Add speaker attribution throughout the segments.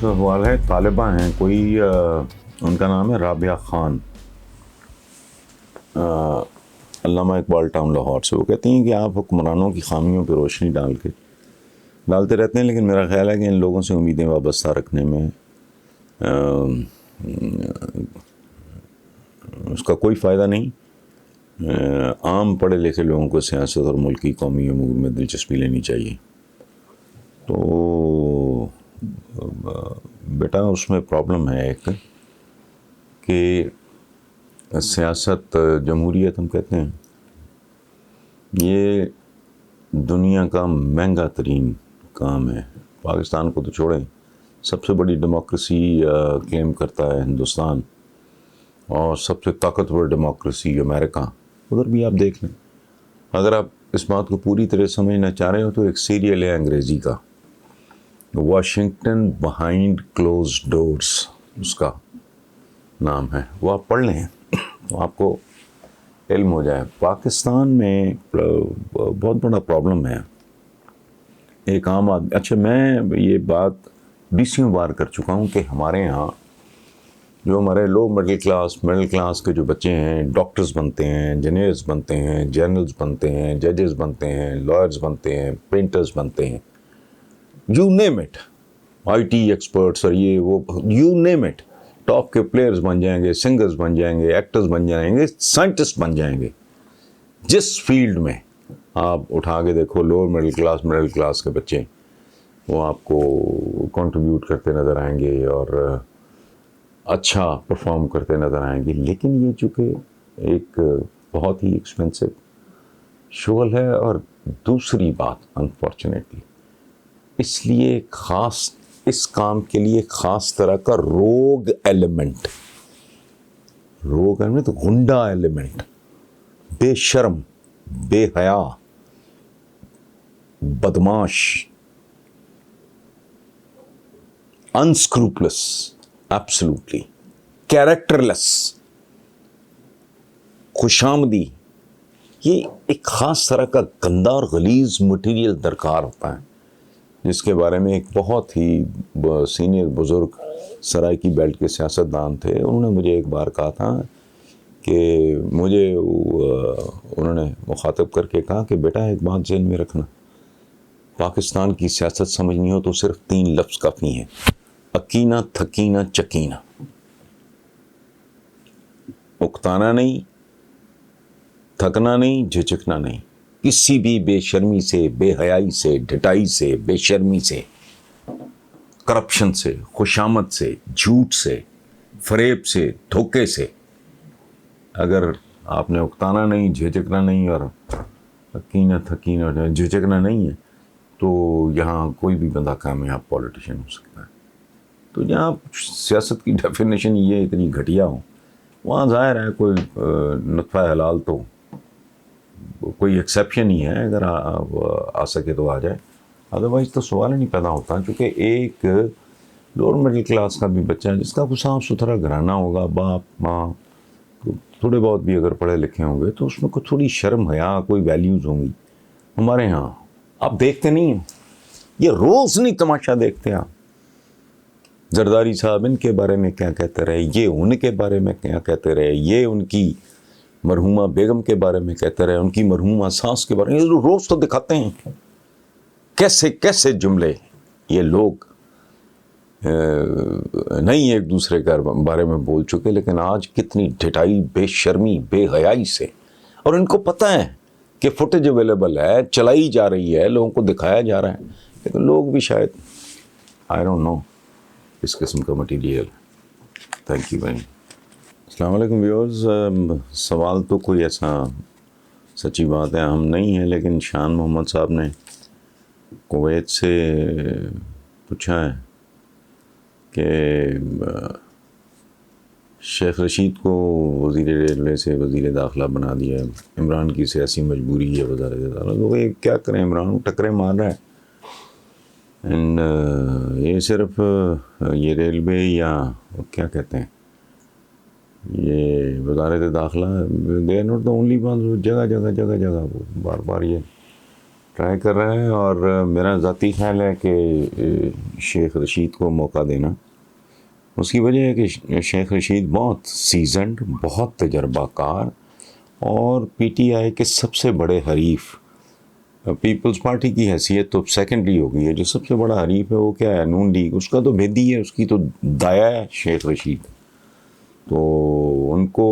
Speaker 1: سوال ہے، طالبہ ہیں کوئی، ان کا نام ہے رابعہ خان، علامہ اقبال ٹاؤن لاہور سے. وہ کہتی ہیں کہ آپ حکمرانوں کی خامیوں پہ روشنی ڈالتے رہتے ہیں، لیکن میرا خیال ہے کہ ان لوگوں سے امیدیں وابستہ رکھنے میں اس کا کوئی فائدہ نہیں. عام پڑھے لکھے لوگوں کو سیاست اور ملکی قومی امور میں دلچسپی لینی چاہیے. تو بیٹا اس میں پرابلم ہے ایک کہ سیاست، جمہوریت ہم کہتے ہیں، یہ دنیا کا مہنگا ترین کام ہے. پاکستان کو تو چھوڑیں، سب سے بڑی ڈیموکریسی کلیم کرتا ہے ہندوستان، اور سب سے طاقتور ڈیموکریسی امریکہ. ادھر بھی آپ دیکھ لیں. اگر آپ اس بات کو پوری طرح سمجھنا چاہ رہے ہو تو ایک سیریل ہے انگریزی کا، واشنگٹن بہائنڈ کلوز ڈورز اس کا نام ہے. وہ آپ پڑھ لیں تو آپ کو علم ہو جائے. پاکستان میں بہت بڑا پرابلم ہے. ایک عام آدمی، اچھا میں یہ بات 20 بار کر چکا ہوں کہ ہمارے یہاں جو ہمارے لو مڈل کلاس کے جو بچے ہیں، ڈاکٹرز بنتے ہیں، انجینئرز بنتے ہیں، جرنلز بنتے ہیں، ججز بنتے ہیں، لائرز بنتے ہیں، پینٹرز بنتے ہیں، you name it, I T experts اور یہ وہ، یو نیم اٹ، ٹاپ کے پلیئرز بن جائیں گے، سنگرز بن جائیں گے، ایکٹرز بن جائیں گے، سائنٹسٹ بن جائیں گے. جس فیلڈ میں آپ اٹھا کے دیکھو، لوور مڈل کلاس کے بچے وہ آپ کو کنٹریبیوٹ کرتے نظر آئیں گے اور اچھا پرفارم کرتے نظر آئیں گے. لیکن یہ چونکہ ایک بہت ہی ایکسپینسو شغل ہے، اور دوسری بات انفارچونیٹلی اس لیے اس کام کے لیے خاص طرح کا روگ ایلیمنٹ، غنڈہ ایلیمنٹ، بے شرم، بے حیا، بدماش، انسکروپلس، ایبسلوٹلی کیریکٹرلیس، خوشامدی، یہ ایک خاص طرح کا گندا اور غلیظ مٹیریل درکار ہوتا ہے، جس کے بارے میں ایک بہت ہی سینئر بزرگ سرائیکی بیلٹ کے سیاستدان تھے. انہوں نے مجھے ایک بار کہا تھا کہ انہوں نے مخاطب کر کے کہا کہ بیٹا ایک بات ذہن میں رکھنا، پاکستان کی سیاست سمجھنی ہو تو صرف 3 لفظ کافی ہیں: اکینہ، تھکینہ، چکینہ. اکتانا نہیں، تھکنا نہیں، جھجکنا نہیں، کسی بھی بے شرمی سے، بے حیائی سے، ڈھٹائی سے، بے شرمی سے، کرپشن سے، خوشامد سے، جھوٹ سے، فریب سے، دھوکے سے. اگر آپ نے اکتانا نہیں، جھجکنا نہیں اور اکینہ، تھکینہ، جھجکنا نہیں ہے تو یہاں کوئی بھی بندہ کامیاب پولیٹیشین ہو سکتا ہے. تو جہاں سیاست کی ڈیفینیشن یہ اتنی گھٹیا ہو، وہاں ظاہر ہے کوئی نطفہ حلال تو کوئی ایکسیپشن ہی ہے، اگر آ سکے تو آ جائے، ادروائز تو سوال ہی نہیں پیدا ہوتا. کیونکہ ایک لوور مڈل کلاس کا بھی بچہ ہے جس کا کوئی صاف ستھرا گھرانہ ہوگا، باپ ماں تھوڑے بہت بھی اگر پڑھے لکھے ہوں گے تو اس میں کوئی تھوڑی شرم حیا، کوئی ویلیوز ہوں گی. ہمارے ہاں آپ دیکھتے نہیں ہیں، یہ روز نہیں تماشا دیکھتے آپ. زرداری صاحب ان کے بارے میں کیا کہتے رہے، یہ ان کے بارے میں کیا کہتے رہے، یہ ان کی مرحومہ بیگم کے بارے میں کہتے رہے، ان کی مرحومہ ساس کے بارے میں، یہ روز تو دکھاتے ہیں کیسے کیسے جملے یہ لوگ نہیں ایک دوسرے کے بارے میں بول چکے، لیکن آج کتنی ڈھٹائی، بے شرمی، بے حیائی سے. اور ان کو پتہ ہے کہ فوٹیج اویلیبل ہے، چلائی جا رہی ہے، لوگوں کو دکھایا جا رہا ہے، لیکن لوگ بھی شاید آئی ڈونٹ نو اس قسم کا مٹیریل. تھینک یو بھائی. السلام علیکم ویورز. سوال تو کوئی ایسا سچی بات ہے ہم نہیں ہیں، لیکن شان محمد صاحب نے کویت سے پوچھا ہے کہ شیخ رشید کو وزیر ریلوے سے وزیر داخلہ بنا دیا ہے، عمران کی سیاسی مجبوری ہے وزارت داخلہ. تو یہ کیا کریں، عمران ٹکرے مار رہا ہے. اینڈ یہ صرف یہ ریلوے یا کیا کہتے ہیں یہ وزارت داخلہ، they are not the only one. جگہ جگہ وہ بار بار یہ ٹرائی کر رہا ہے، اور میرا ذاتی خیال ہے کہ شیخ رشید کو موقع دینا، اس کی وجہ ہے کہ شیخ رشید بہت سیزنڈ، بہت تجربہ کار، اور پی ٹی آئی کے سب سے بڑے حریف، پیپلز پارٹی کی حیثیت تو سیکنڈری ہو گئی ہے، جو سب سے بڑا حریف ہے وہ کیا ہے؟ نون لیگ، اس کا تو بھیدی ہے، اس کی تو دایا ہے شیخ رشید، تو ان کو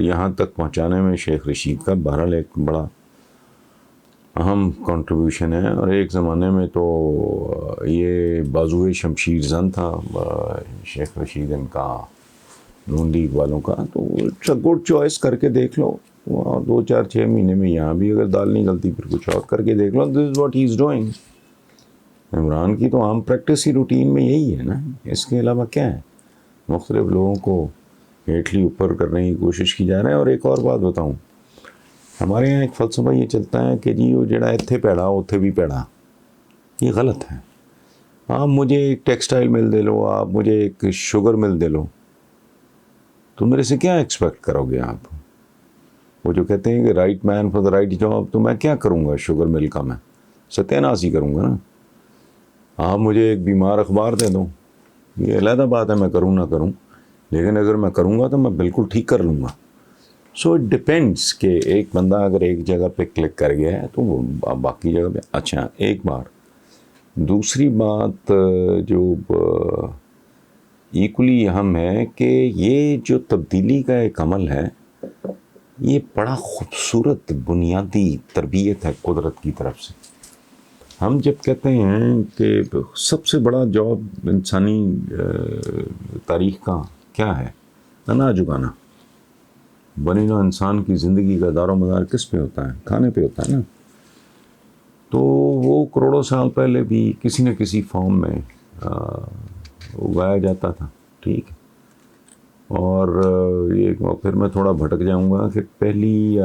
Speaker 1: یہاں تک پہنچانے میں شیخ رشید کا بہرحال ایک بڑا اہم کنٹریبیوشن ہے۔ اور ایک زمانے میں تو یہ بازوئے شمشیر زن تھا شیخ رشید ان کا، نون لیگ والوں کا، تو اٹس اے گڈ چوائس، کر کے دیکھ لو، 2-4-6 مہینے میں یہاں بھی اگر دال نہیں گلتی پھر کچھ اور کر کے دیکھ لو۔ This is what he is doing. Imran کی تو عام پریکٹس ہی روٹین میں یہی ہے نا، اس کے علاوہ کیا ہے؟ مختلف لوگوں کو ہیٹلی اوپر کرنے کی کوشش کی جا رہا ہے۔ اور ایک اور بات بتاؤں، ہمارے یہاں ایک فلسفہ یہ چلتا ہے کہ جی وہ جڑا اتھے پیڑا اتھے بھی پیڑا، یہ غلط ہے۔ آپ مجھے ایک ٹیکسٹائل مل دے لو، آپ مجھے ایک شوگر مل دے لو، تو میرے سے کیا ایکسپیکٹ کرو گے آپ؟ وہ جو کہتے ہیں کہ right man for the right job, تو میں کیا کروں گا شوگر مل کا؟ میں ستیہ ناش ہی کروں گا نا۔ آپ مجھے ایک بیمار اخبار دے دو، یہ علیحدہ بات ہے میں کروں نہ کروں، لیکن اگر میں کروں گا تو میں بالکل ٹھیک کر لوں گا۔ سو اٹ ڈپینڈس کہ ایک بندہ اگر ایک جگہ پہ کلک کر گیا ہے تو وہ باقی جگہ پہ اچھا ایک بار۔ دوسری بات جو ایکولی اہم ہے کہ یہ جو تبدیلی کا ایک عمل ہے، یہ بڑا خوبصورت بنیادی تربیت ہے قدرت کی طرف سے۔ ہم جب کہتے ہیں کہ سب سے بڑا جاب انسانی تاریخ کا کیا ہے؟ اناج اگانا۔ بنی نوع انسان کی زندگی کا دار و مدار کس پہ ہوتا ہے؟ کھانے پہ ہوتا ہے نا۔ تو وہ کروڑوں سال پہلے بھی کسی نہ کسی فارم میں اگایا جاتا تھا، ٹھیک ہے۔ اور یہ پھر میں تھوڑا بھٹک جاؤں گا کہ پہلی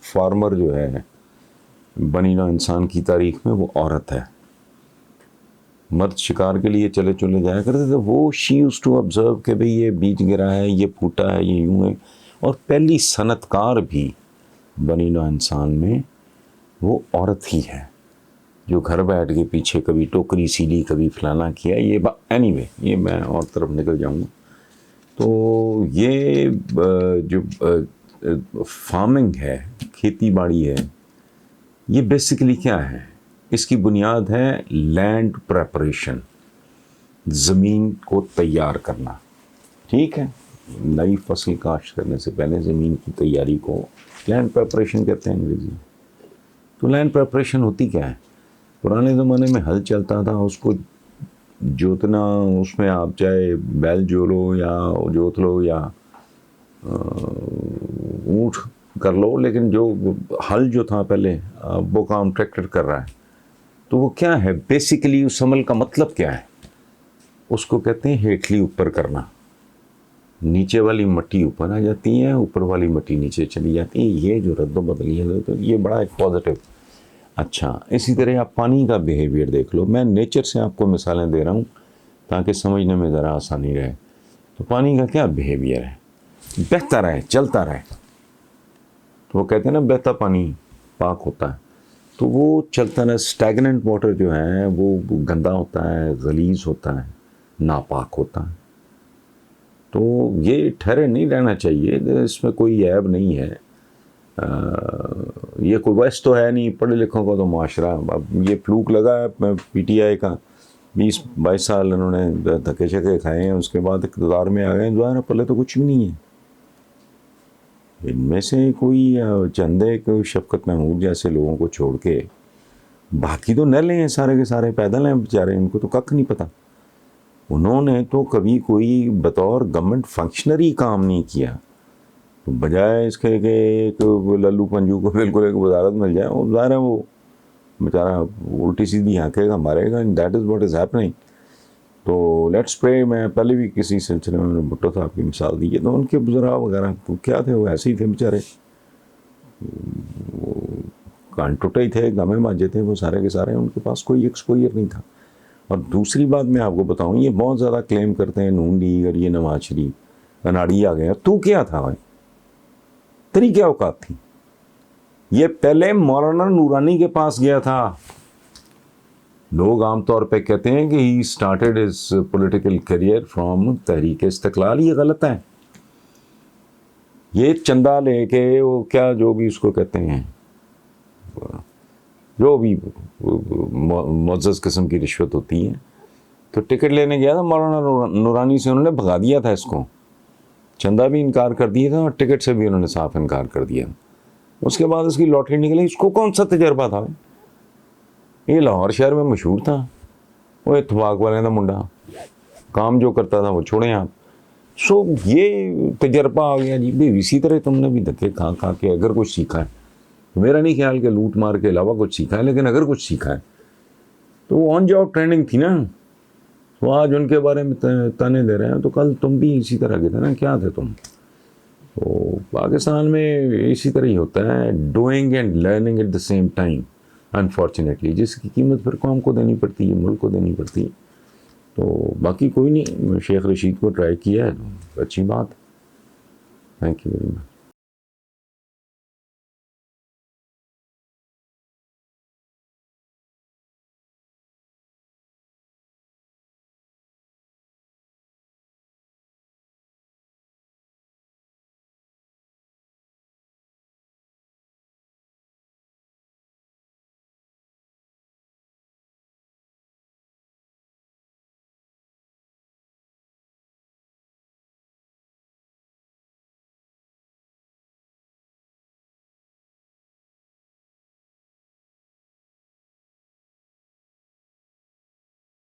Speaker 1: فارمر جو ہے بنی نوع انسان کی تاریخ میں وہ عورت ہے۔ مرد شکار کے لیے چلے جایا کرتے تھے، وہ شی یوزڈ ٹو آبزرو کہ بھئی یہ بیج گرا ہے، یہ پھوٹا ہے، یہ یوں ہے۔ اور پہلی صنعت کار بھی بنی نوع انسان میں وہ عورت ہی ہے، جو گھر بیٹھ کے پیچھے کبھی ٹوکری سیلی، کبھی فلانا کیا، یہ اینی وے یہ میں اور طرف نکل جاؤں گا۔ تو یہ جو فارمنگ ہے، کھیتی باڑی ہے، یہ بیسیکلی کیا ہے؟ اس کی بنیاد ہے لینڈ پریپریشن، زمین کو تیار کرنا، ٹھیک ہے۔ نئی فصل کاشت کرنے سے پہلے زمین کی تیاری کو لینڈ پریپریشن کہتے ہیں انگریزی میں۔ تو لینڈ پریپریشن ہوتی کیا ہے؟ پرانے زمانے میں ہل چلتا تھا، اس کو جوتنا، اس میں آپ چاہے بیل جو لو یا جوت لو یا اونٹ کر لو، لیکن جو ہل جو تھا پہلے، وہ کام ٹریکٹر کر رہا ہے۔ تو وہ کیا ہے بیسیکلی؟ اس عمل کا مطلب کیا ہے؟ اس کو کہتے ہیں ہیٹلی اوپر کرنا۔ نیچے والی مٹی اوپر آ جاتی ہے، اوپر والی مٹی نیچے چلی جاتی ہے۔ یہ جو رد و بدلی ہے تو یہ بڑا ایک پازیٹیو۔ اچھا، اسی طرح آپ پانی کا بیہیویئر دیکھ لو۔ میں نیچر سے آپ کو مثالیں دے رہا ہوں تاکہ سمجھنے میں ذرا آسانی رہے۔ تو پانی کا کیا بیہیویئر ہے؟ بہتا رہے، چلتا رہے۔ تو وہ کہتے ہیں نا بہتا پانی پاک ہوتا ہے، تو وہ چلتا رہے۔ اسٹیگننٹ واٹر جو ہے وہ گندا ہوتا ہے، غلیظ ہوتا ہے، ناپاک ہوتا ہے۔ تو یہ ٹھہرے نہیں رہنا چاہیے، اس میں کوئی عیب نہیں ہے۔ یہ کوئی ویسٹ تو ہے نہیں، پڑھے لکھوں کا تو معاشرہ۔ اب یہ فلوک لگا ہے پی ٹی آئی کا، 20-22 سال انہوں نے دھکے شکے کھائے ہیں، اس کے بعد اقتدار میں آ گئے ہیں، ظاہر پلے تو کچھ بھی نہیں ہے۔ ان میں سے کوئی چندے کوئی شفقت محمود جیسے لوگوں کو چھوڑ کے باقی تو نلے ہیں، سارے کے سارے پیدل ہیں بیچارے، ان کو تو ککھ نہیں پتہ۔ انہوں نے تو کبھی کوئی بطور گورنمنٹ فنکشنری کام نہیں کیا، بجائے اس کے کہ ایک للو پنجو کو بالکل ایک وزارت مل جائے، وہ ظاہر ہے وہ بیچارہ الٹی سیدھی ہانکے گا، مارے گا۔ That is what is happening. تو لیٹس پرے۔ میں پہلے بھی کسی سلسلے میں بھٹو صاحب کی مثال دی ہے، تو ان کے بزرگ وغیرہ کیا تھے، وہ ایسے ہی تھے بیچارے، وہ کان ٹوٹے ہی تھے، گامے ماجے تھے وہ سارے کے سارے، ان کے پاس کوئی ایکسپوجر نہیں تھا۔ اور دوسری بات میں آپ کو بتاؤں، یہ بہت زیادہ کلیم کرتے ہیں نون لیگ اور یہ نواز شریف، اناڑی آ گیا۔ تو کیا تھا بھائی؟ تیری کیا اوقات تھی؟ یہ پہلے مولانا نورانی کے پاس گیا تھا. لوگ عام طور پہ کہتے ہیں کہ he started his political career from Tehreek Istiqlal. یہ غلط ہے. یہ چندہ لے کے وہ کیا جو بھی اس کو کہتے ہیں, جو بھی معزز قسم کی رشوت ہوتی ہے, تو ٹکٹ لینے گیا تھا مولانا نورانی سے, انہوں نے بھگا دیا تھا اس کو. چندہ بھی انکار کر دیا تھا اور ٹکٹ سے بھی انہوں نے صاف انکار کر دیا. اس کے بعد اس کی لاٹری نکلی. اس کو کون سا تجربہ تھا؟ یہ لاہور شہر میں مشہور تھا, وہ اتفاق والے کا منڈا, کام جو کرتا تھا وہ چھوڑیں آپ. سو یہ تجربہ آ گیا جی. بھی اسی طرح تم نے بھی دھکے کھا کھا کے اگر کچھ سیکھا ہے, میرا نہیں خیال کہ لوٹ مار کے علاوہ کچھ سیکھا ہے, لیکن اگر کچھ سیکھا ہے تو وہ آن جاب ٹریننگ تھی نا. تو آج ان کے بارے میں تانے دے رہے ہیں, تو کل تم بھی اسی طرح کے تھے نا. کیا تھے تم؟ تو پاکستان میں اسی طرح ہی ہوتا ہے, doing and learning at the same time unfortunately, جس کی قیمت پھر قوم کو دینی پڑتی ہے, ملک کو دینی پڑتی ہے. تو باقی کوئی نہیں, شیخ رشید کو ٹرائی کیا ہے تو اچھی بات. Thank you very much.